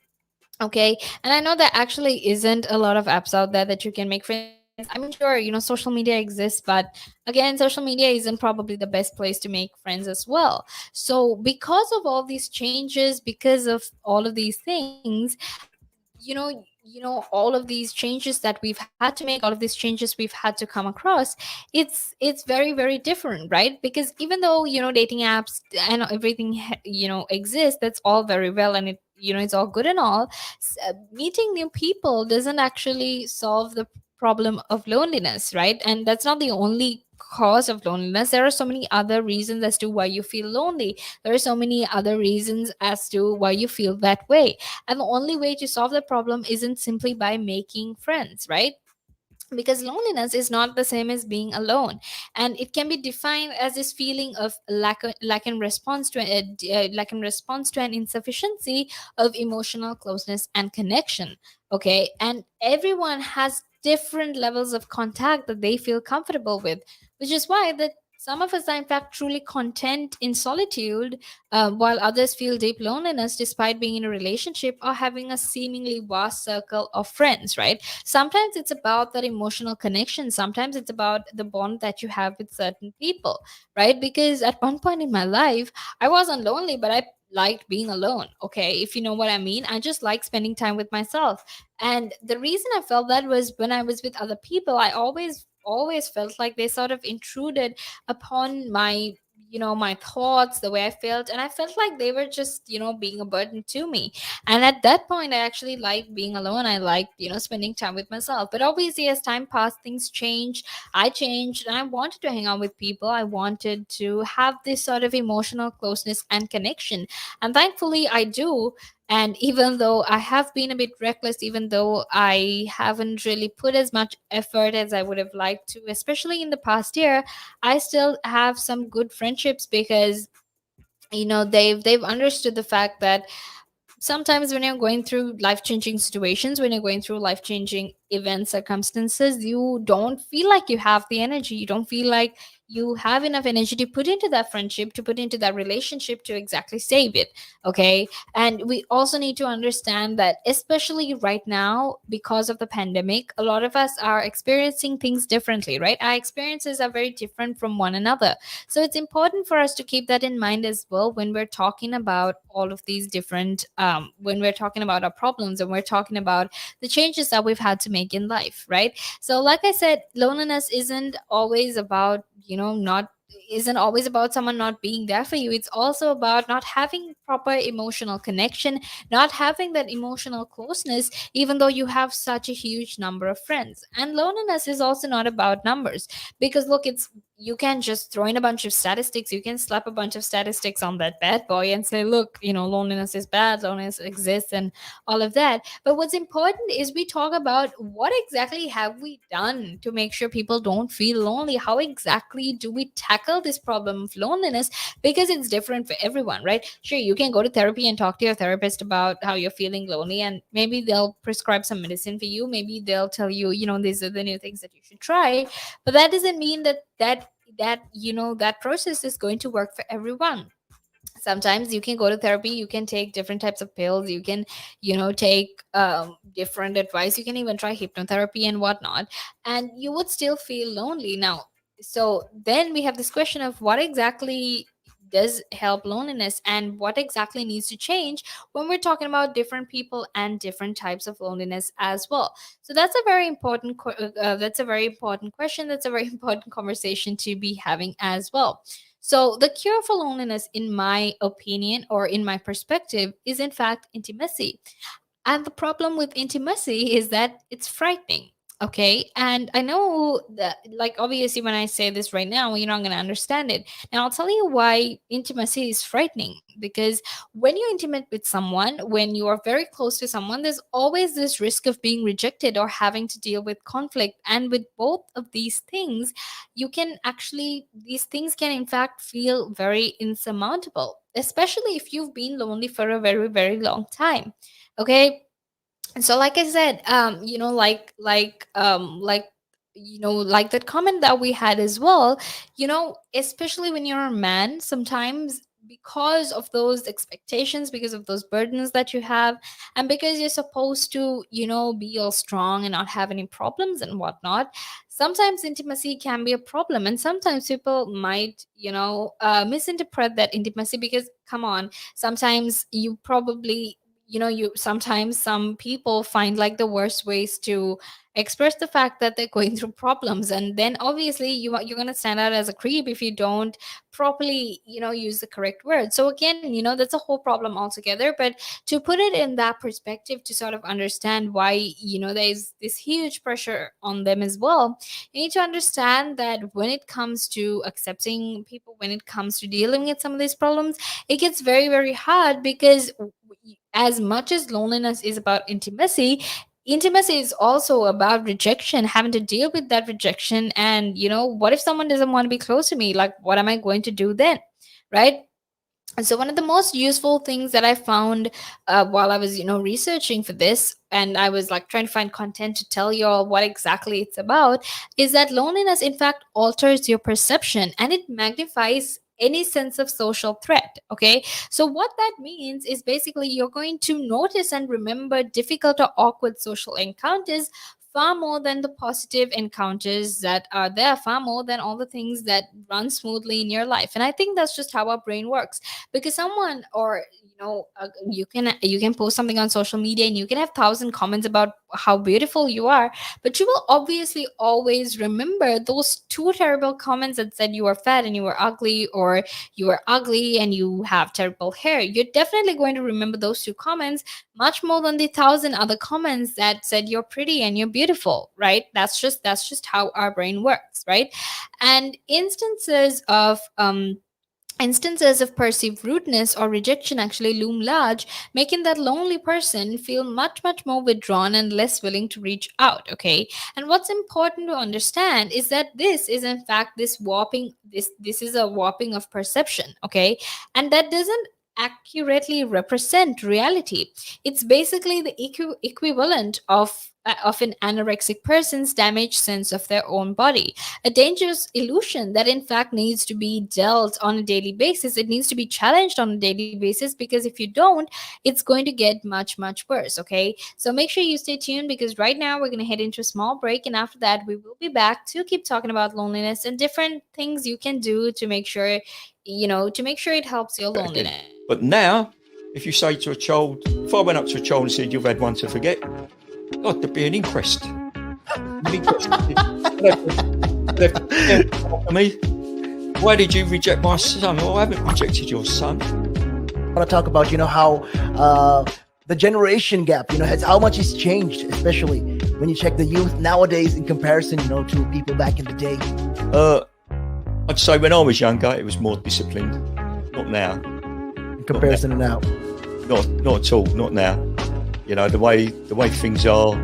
Okay. And I know there actually isn't a lot of apps out there that you can make friends. I mean, sure, social media exists, but again, social media isn't probably the best place to make friends as well. So because of all these changes, because of all of these things, all of these changes that we've had to make, all of these changes we've had to come across, it's very, very different, right? Because even though dating apps and everything exists, that's all very well, and it's all good and all. Meeting new people doesn't actually solve the problem of loneliness, right? And that's not the only cause of loneliness. There are so many other reasons as to why you feel lonely. There are so many other reasons as to why you feel that way. And the only way to solve the problem isn't simply by making friends, right? Because loneliness is not the same as being alone, and it can be defined as this feeling of lack in response to lack in response to an insufficiency of emotional closeness and connection. Okay. And everyone has different levels of contact that they feel comfortable with, which is why that some of us are in fact truly content in solitude, while others feel deep loneliness despite being in a relationship or having a seemingly vast circle of friends, right? Sometimes it's about that emotional connection, sometimes it's about the bond that you have with certain people, right? Because at one point in my life, I wasn't lonely, but I liked being alone. Okay, if you know what I mean. I just like spending time with myself. And the reason I felt that was when I was with other people, I always felt like they sort of intruded upon my thoughts, the way I felt, and I felt like they were just being a burden to me. And at that point, I actually liked being alone. I liked spending time with myself. But obviously, as time passed, things changed. I changed, and I wanted to hang out with people. I wanted to have this sort of emotional closeness and connection, and thankfully I do. And even though I have been a bit reckless, even though I haven't really put as much effort as I would have liked to, especially in the past year, I still have some good friendships because they've understood the fact that sometimes when you're going through life changing situations, when you're going through life changing events, circumstances, you don't feel like you have the energy. You don't feel like you have enough energy to put into that friendship, to put into that relationship to exactly save it. Okay. And we also need to understand that, especially right now, because of the pandemic, a lot of us are experiencing things differently, right? Our experiences are very different from one another. So it's important for us to keep that in mind as well when we're talking about all of these different, when we're talking about our problems and we're talking about the changes that we've had to make in life, right? So, like I said, loneliness isn't always about, not isn't always about someone not being there for you. It's also about not having proper emotional connection, not having that emotional closeness, even though you have such a huge number of friends. And loneliness is also not about numbers, because look, it's you can just throw in a bunch of statistics. You can slap a bunch of statistics on that bad boy and say, look, loneliness is bad, loneliness exists, and all of that. But what's important is we talk about what exactly have we done to make sure people don't feel lonely. How exactly do we tackle this problem of loneliness? Because it's different for everyone, right? Sure, you can go to therapy and talk to your therapist about how you're feeling lonely, and maybe they'll prescribe some medicine for you. Maybe they'll tell you, these are the new things that you should try. But that doesn't mean that process is going to work for everyone. Sometimes you can go to therapy, you can take different types of pills, you can take different advice, you can even try hypnotherapy and whatnot, and you would still feel lonely. Now, so then we have this question of what exactly does help loneliness and what exactly needs to change when we're talking about different people and different types of loneliness as well. So that's a very important question, that's a very important conversation to be having as well. So, the cure for loneliness, in my opinion or in my perspective, is in fact intimacy. And the problem with intimacy is that it's frightening. Okay. And I know that, like, obviously, when I say this right now, you're not going to understand it. Now, I'll tell you why intimacy is frightening. Because when you're intimate with someone, when you are very close to someone, there's always this risk of being rejected or having to deal with conflict. And with both of these things, these things can, in fact, feel very insurmountable, especially if you've been lonely for a very, very long time. Okay. And so, like I said, like that comment that we had as well, especially when you're a man, sometimes, because of those expectations, because of those burdens that you have, and because you're supposed to be all strong and not have any problems and whatnot, sometimes intimacy can be a problem. And sometimes people might misinterpret that intimacy, because come on, sometimes you probably you sometimes some people find like the worst ways to express the fact that they're going through problems, and then obviously you're going to stand out as a creep if you don't properly use the correct word. So again, that's a whole problem altogether. But to put it in that perspective, to sort of understand why there's this huge pressure on them as well, you need to understand that when it comes to accepting people, when it comes to dealing with some of these problems, it gets very, very hard. Because as much as loneliness is about intimacy, intimacy is also about rejection, having to deal with that rejection. And what if someone doesn't want to be close to me? Like, what am I going to do then? Right. And so one of the most useful things that I found while I was researching for this, and I was like trying to find content to tell you all what exactly it's about, is that loneliness in fact alters your perception and it magnifies any sense of social threat. Okay. So what that means is basically you're going to notice and remember difficult or awkward social encounters far more than the positive encounters that are there, far more than all the things that run smoothly in your life. And I think that's just how our brain works. Because someone, or you can post something on social media and you can have 1,000 comments about how beautiful you are, but you will obviously always remember those two terrible comments that said you were fat and you were ugly, or you were ugly and you have terrible hair. You're definitely going to remember those two comments much more than the 1,000 other comments that said you're pretty and you're beautiful, right? That's just how our brain works, right? And instances of Instances of perceived rudeness or rejection actually loom large, making that lonely person feel much, much more withdrawn and less willing to reach out. Okay. And what's important to understand is that this is, in fact, this is a warping of perception. Okay. And that doesn't accurately represent reality. It's basically the equivalent of an anorexic person's damaged sense of their own body, a dangerous illusion that in fact needs to be dealt on a daily basis. It needs to be challenged on a daily basis, because if you don't, it's going to get much, much worse. Okay, so make sure you stay tuned, because right now we're going to head into a small break, and after that we will be back to keep talking about loneliness and different things you can do to make sure, to make sure it helps your Again. loneliness. But now, if you say to a child, if I went up to a child and said, "You've had one to forget," God, there'd be an inquest. An inquest. Me, why did you reject my son? Oh, I haven't rejected your son. I want to talk about, how the generation gap, has how much has changed, especially when you check the youth nowadays in comparison, to people back in the day. I'd say when I was younger, it was more disciplined. Not now. In comparison to now. Not at all. Not now. The way things are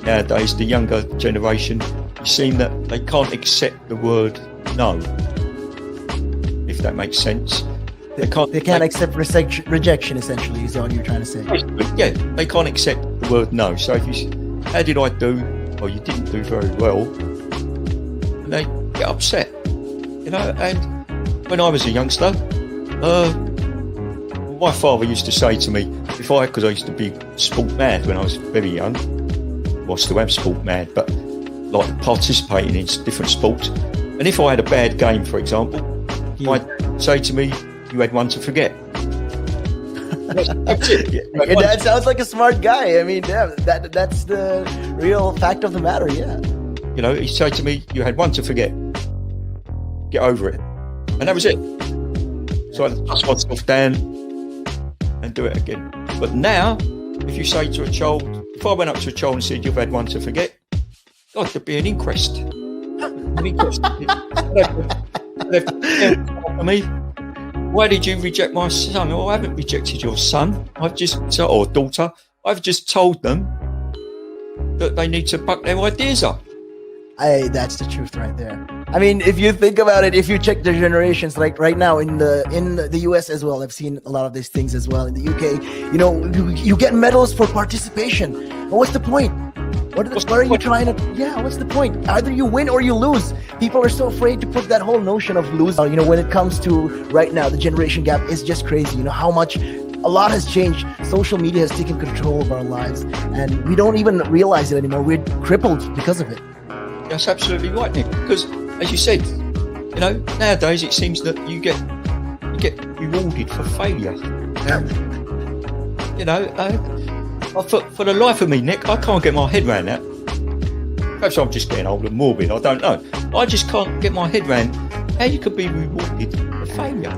nowadays, the younger generation, you seem that they can't accept the word no, if that makes sense. They can't accept rejection, essentially, is what you're trying to say. Yeah, they can't accept the word no. So if you, how did I do? Or you didn't do very well, and they get upset. And when I was a youngster, my father used to say to me, because I used to be sport mad when I was very young. Well, I still am sport mad, but like participating in different sports. And if I had a bad game, for example, I'd say to me, "You had one to forget." That's it. Your dad sounds like a smart guy. I mean, yeah, that's the real fact of the matter, yeah. He'd say to me, "You had one to forget. Get over it." And that was it. So I'd dust myself down and do it again. But now, if you say to a child, if I went up to a child and said, "You've had one to forget," God, there'd be an inquest. An inquest. Me, why did you reject my son? Oh, I haven't rejected your son. Or daughter. I've just told them that they need to buck their ideas up. That's the truth right there. I mean, if you think about it, if you check the generations, like right now in the US as well, I've seen a lot of these things as well. In the UK, you get medals for participation. But what's the point? What are you trying to? Yeah, what's the point? Either you win or you lose. People are so afraid to put that whole notion of losing. When it comes to right now, the generation gap is just crazy. How much a lot has changed. Social media has taken control of our lives, and we don't even realize it anymore. We're crippled because of it. That's absolutely right, Nick. Because, as you said, nowadays it seems that you get rewarded for failure. For the life of me, Nick, I can't get my head around that. Perhaps I'm just getting old and morbid. I don't know. I just can't get my head around how you could be rewarded for failure.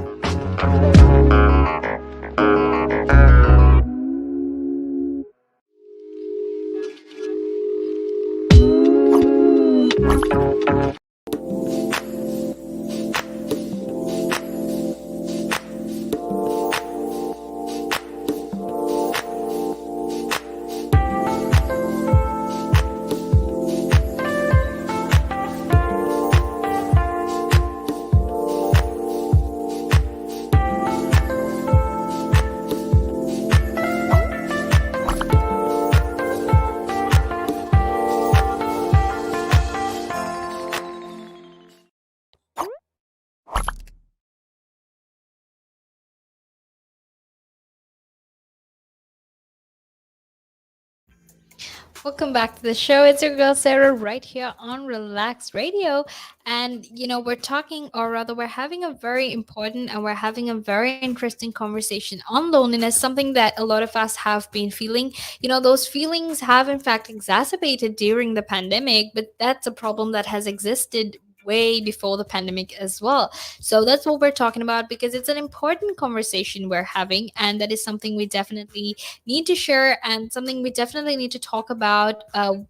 Welcome back to the show. It's your girl Sarah right here on Relax Radio. And, we're talking, or rather, we're having a very important and we're having a very interesting conversation on loneliness, something that a lot of us have been feeling. Those feelings have, in fact, exacerbated during the pandemic, but that's a problem that has existed way before the pandemic as well. So that's what we're talking about, because it's an important conversation we're having, and that is something we definitely need to share, and something we definitely need to talk about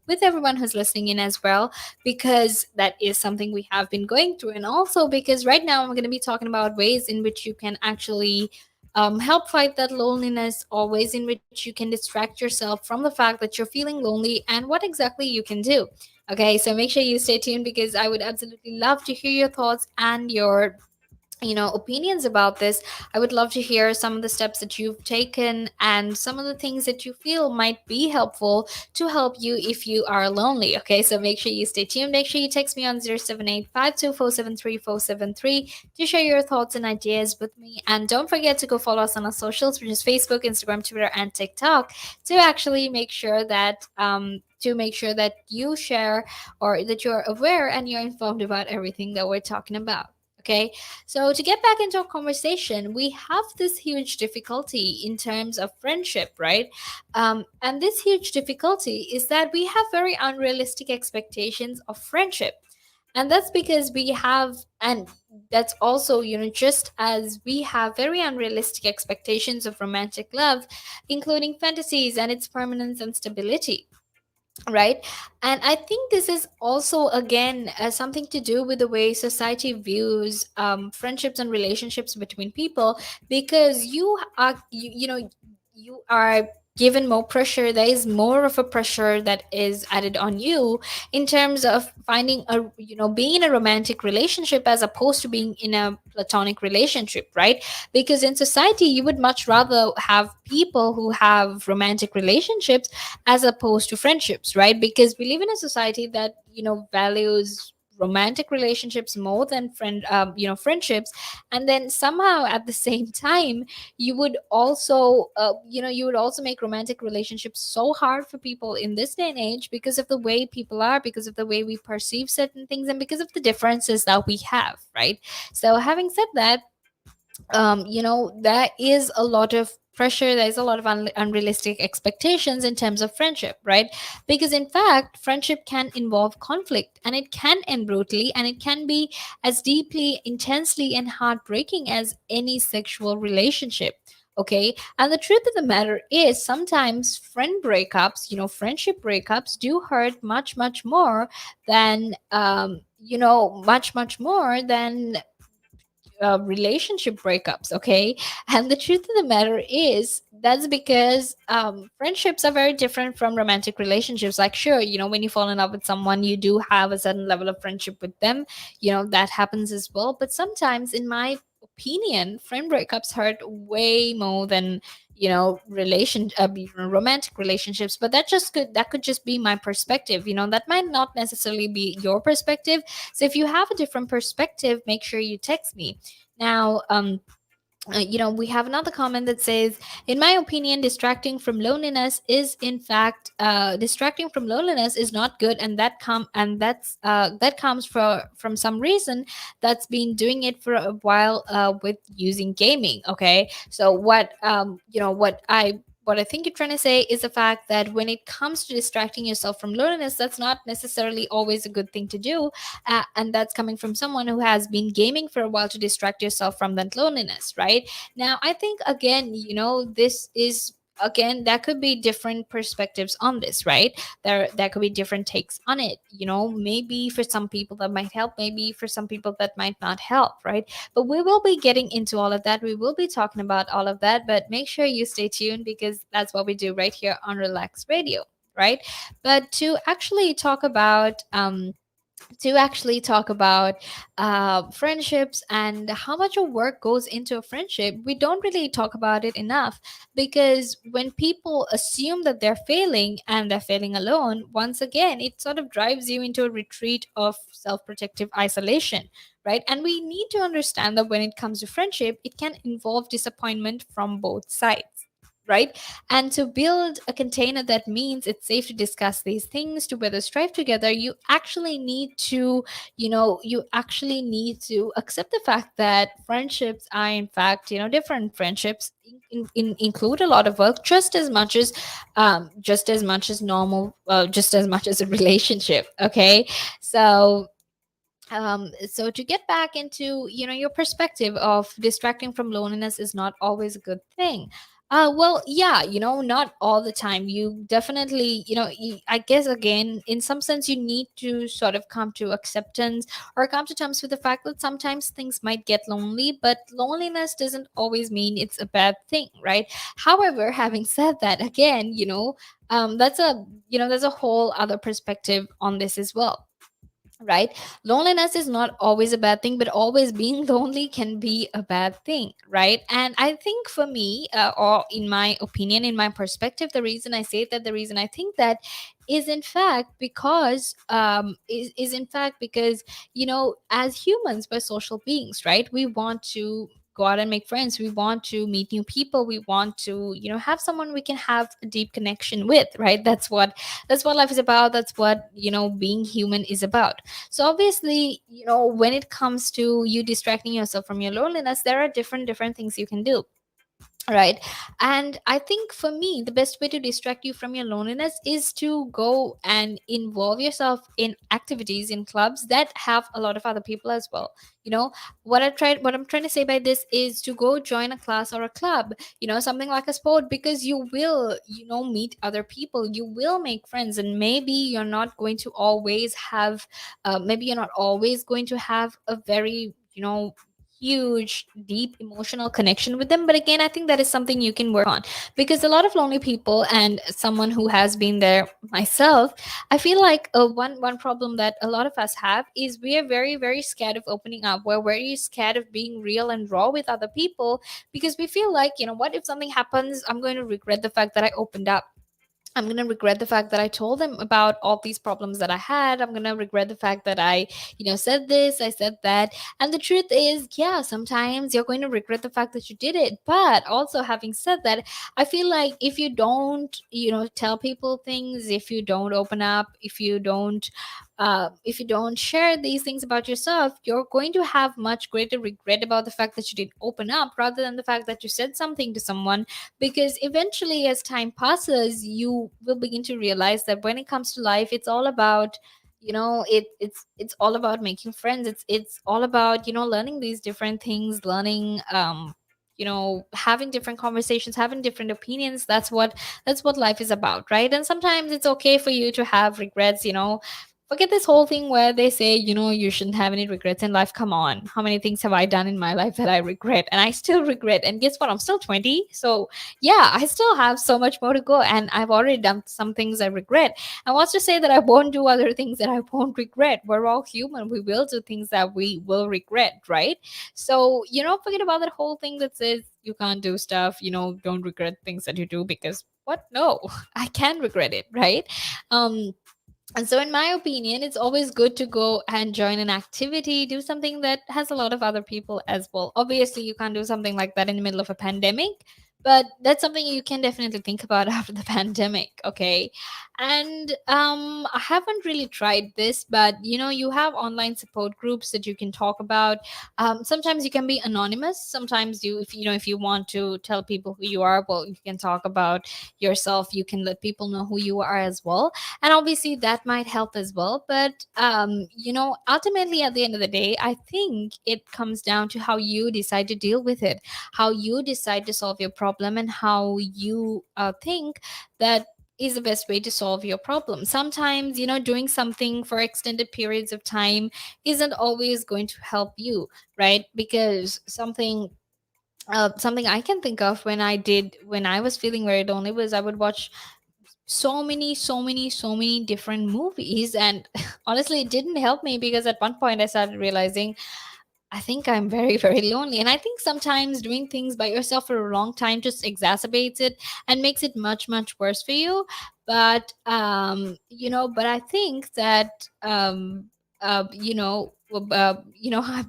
with everyone who's listening in as well, because that is something we have been going through. And also because right now I'm going to be talking about ways in which you can actually help fight that loneliness, or ways in which you can distract yourself from the fact that you're feeling lonely, and what exactly you can do. Okay, so make sure you stay tuned, because I would absolutely love to hear your thoughts and your opinions about this. I would love to hear some of the steps that you've taken, and some of the things that you feel might be helpful to help you if you are lonely. Okay, so make sure you stay tuned. Make sure you text me on 07852473473 to share your thoughts and ideas with me. And don't forget to go follow us on our socials, which is Facebook, Instagram, Twitter, and TikTok, to actually make sure that you share, or that you're aware and you're informed about everything that we're talking about. Okay, so to get back into our conversation, we have this huge difficulty in terms of friendship, right? And this huge difficulty is that we have very unrealistic expectations of friendship. And that's because we have, and that's also, just as we have very unrealistic expectations of romantic love, including fantasies and its permanence and stability, right? And I think this is also again something to do with the way society views friendships and relationships between people, because you are given more pressure. There is more of a pressure that is added on you in terms of finding a being in a romantic relationship as opposed to being in a platonic relationship, right? Because in society you would much rather have people who have romantic relationships as opposed to friendships, right? Because we live in a society that values romantic relationships more than friendships. And then somehow at the same time, you would also make romantic relationships so hard for people in this day and age, because of the way people are, because of the way we perceive certain things, and because of the differences that we have, right? So having said that, there is a lot of pressure. There's a lot of unrealistic expectations in terms of friendship, right? Because in fact, friendship can involve conflict, and it can end brutally, and it can be as deeply, intensely, and heartbreaking as any sexual relationship. Okay, and the truth of the matter is, sometimes friendship breakups do hurt much, much more than much more than relationship breakups. Okay, and the truth of the matter is, that's because friendships are very different from romantic relationships. Like, sure, when you fall in love with someone, you do have a certain level of friendship with them. That happens as well. But sometimes, in my opinion, friend breakups hurt way more than romantic relationships. But that could just be my perspective. That might not necessarily be your perspective. So if you have a different perspective, make sure you text me. Now, we have another comment that says, in my opinion, distracting from loneliness is not good, and that comes from some reason that's been doing it for a while with using gaming. Okay, so what I think you're trying to say is the fact that when it comes to distracting yourself from loneliness, that's not necessarily always a good thing to do. And that's coming from someone who has been gaming for a while to distract yourself from that loneliness, right? Now, I think, again, this is, again, there could be different perspectives on this, right? There could be different takes on it. Maybe for some people that might help, maybe for some people that might not help, right? But we will be getting into all of that. We will be talking about all of that, but make sure you stay tuned, because that's what we do right here on Relax Radio, right? But to actually talk about friendships and how much of work goes into a friendship, we don't really talk about it enough, because when people assume that they're failing and they're failing alone, once again, it sort of drives you into a retreat of self-protective isolation, right? And we need to understand that when it comes to friendship, it can involve disappointment from both sides, right? And to build a container that means it's safe to discuss these things, to weather strife together, you actually need to accept the fact that friendships are, in fact, different. Friendships include a lot of work, just as much as a relationship. Okay, so So to get back into, your perspective of distracting from loneliness is not always a good thing. Well, yeah, not all the time. You definitely, I guess, again, in some sense, you need to sort of come to acceptance or come to terms with the fact that sometimes things might get lonely, but loneliness doesn't always mean it's a bad thing, right? However, having said that, again, that's a whole other perspective on this as well, right? Loneliness is not always a bad thing, but always being lonely can be a bad thing, right? And I think for me, or in my opinion, in my perspective, the reason I say that, the reason I think that is in fact because is in fact because, as humans, we're social beings, right? We want to go out and make friends, we want to meet new people, we want to, have someone we can have a deep connection with, right? That's what life is about. That's what, being human is about. So obviously, when it comes to you distracting yourself from your loneliness, there are different things you can do, right? And I think for me, the best way to distract you from your loneliness is to go and involve yourself in activities, in clubs that have a lot of other people as well. you know what I'm trying to say by this is to go join a class or a club, something like a sport, because you will, meet other people, you will make friends, and maybe you're not always going to have a very, huge deep emotional connection with them, but again, I think that is something you can work on, because a lot of lonely people, and someone who has been there myself, I feel like one problem that a lot of us have is we are very, very scared of opening up, we're very scared of being real and raw with other people, because we feel like, what if something happens, I'm going to regret the fact that I opened up. I'm going to regret the fact that I told them about all these problems that I had. I'm going to regret the fact that I, said this, I said that. And the truth is, yeah, sometimes you're going to regret the fact that you did it. But also, having said that, I feel like if you don't, tell people things, if you don't open up, if you don't share these things about yourself, you're going to have much greater regret about the fact that you didn't open up rather than the fact that you said something to someone, because eventually, as time passes, you will begin to realize that when it comes to life, it's all about, it's all about making friends, it's all about, learning these different things, learning, having different conversations, having different opinions. That's what life is about, right? And sometimes it's okay for you to have regrets. Forget this whole thing where they say, you shouldn't have any regrets in life. Come on. How many things have I done in my life that I regret? And I still regret. And guess what? I'm still 20. So, yeah, I still have so much more to go. And I've already done some things I regret. And what's to say that I won't do other things that I won't regret? We're all human. We will do things that we will regret, right? So, forget about that whole thing that says you can't do stuff, don't regret things that you do, because what? No, I can regret it, right? Um, and so, in my opinion, it's always good to go and join an activity, do something that has a lot of other people as well. Obviously, you can't do something like that in the middle of a pandemic, but that's something you can definitely think about after the pandemic, okay? And I haven't really tried this, but you have online support groups that you can talk about. Sometimes you can be anonymous. Sometimes if you want to tell people who you are, well, you can talk about yourself. You can let people know who you are as well, and obviously that might help as well. But ultimately, at the end of the day, I think it comes down to how you decide to deal with it, how you decide to solve your problem, and how you think that is the best way to solve your problem. Sometimes, doing something for extended periods of time isn't always going to help you, right? Because something I can think of when I was feeling very lonely was I would watch so many different movies, and honestly, it didn't help me, because at one point I started realizing I think I'm very, very lonely. And I think sometimes doing things by yourself for a long time just exacerbates it and makes it much, much worse for you. But I think that,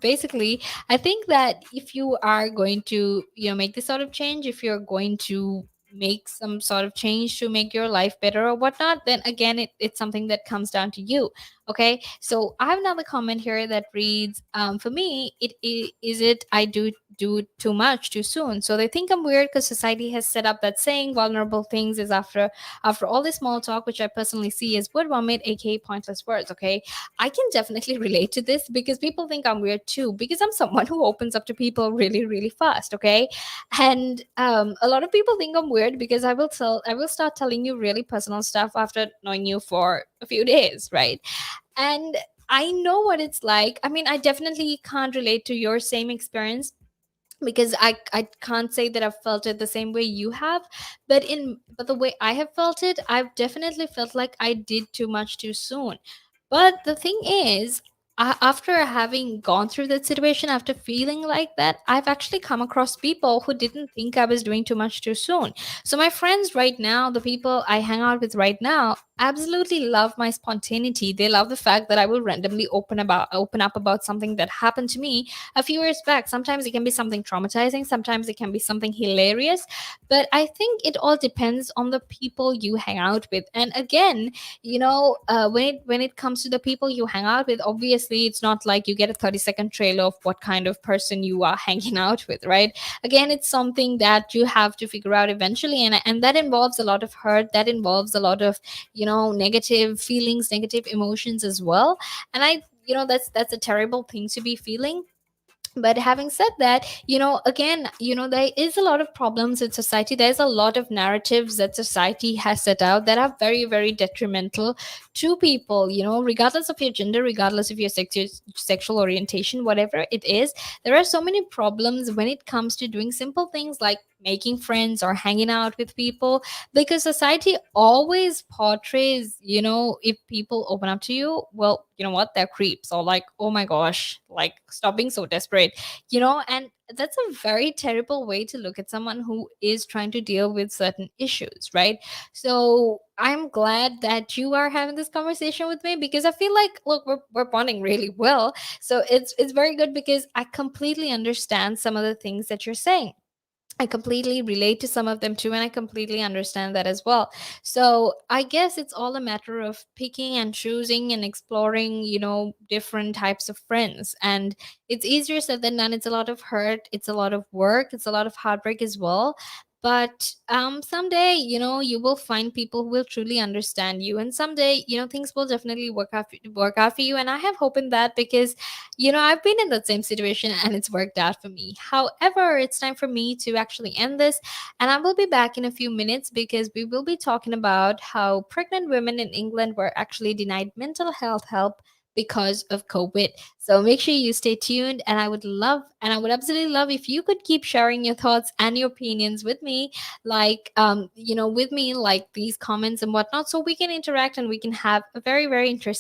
basically, I think that if you are going to, make this sort of change, if you're going to make some sort of change to make your life better or whatnot, then again, it's something that comes down to you. Okay, so I have another comment here that reads, for me, is it I do too much too soon. So they think I'm weird because society has set up that saying vulnerable things is after all this small talk, which I personally see as word vomit, aka pointless words. Okay, I can definitely relate to this because people think I'm weird too, because I'm someone who opens up to people really, really fast. Okay, and a lot of people think I'm weird because I will start telling you really personal stuff after knowing you for a few days, right? And I know what it's like. I mean, I definitely can't relate to your same experience because I can't say that I've felt it the same way you have, but the way I have felt it, I've definitely felt like I did too much too soon. But the thing is, after having gone through that situation, after feeling like that, I've actually come across people who didn't think I was doing too much too soon. So my friends right now, the people I hang out with right now, absolutely love my spontaneity. They love the fact that I will randomly open up about something that happened to me a few years back. Sometimes it can be something traumatizing, sometimes it can be something hilarious, but I think it all depends on the people you hang out with. And again, when it comes to the people you hang out with, obviously it's not like you get a 30-second trailer of what kind of person you are hanging out with, right? Again, it's something that you have to figure out eventually, and that involves a lot of hurt, that involves a lot of negative feelings, negative emotions as well. And that's a terrible thing to be feeling. But having said that, again, there is a lot of problems in society. There's a lot of narratives that society has set out that are very, very detrimental to people, regardless of your gender, regardless of your sexual orientation, whatever it is. There are so many problems when it comes to doing simple things like making friends or hanging out with people, because society always portrays, if people open up to you, well, you know what, they're creeps, or like, oh my gosh, like, stop being so desperate, and that's a very terrible way to look at someone who is trying to deal with certain issues, right? So I'm glad that you are having this conversation with me, because I feel like, look, we're bonding really well. So it's very good because I completely understand some of the things that you're saying. I completely relate to some of them too, and I completely understand that as well. So I guess it's all a matter of picking and choosing and exploring, different types of friends. And it's easier said than done. It's a lot of hurt, it's a lot of work, it's a lot of heartbreak as well. But someday, you will find people who will truly understand you, and someday, things will definitely work out for you. And I have hope in that because I've been in that same situation and it's worked out for me. However, it's time for me to actually end this, and I will be back in a few minutes because we will be talking about how pregnant women in England were actually denied mental health help because of COVID. So make sure you stay tuned, and I would absolutely love if you could keep sharing your thoughts and your opinions with me, like with me, like these comments and whatnot, so we can interact and we can have a very, very interesting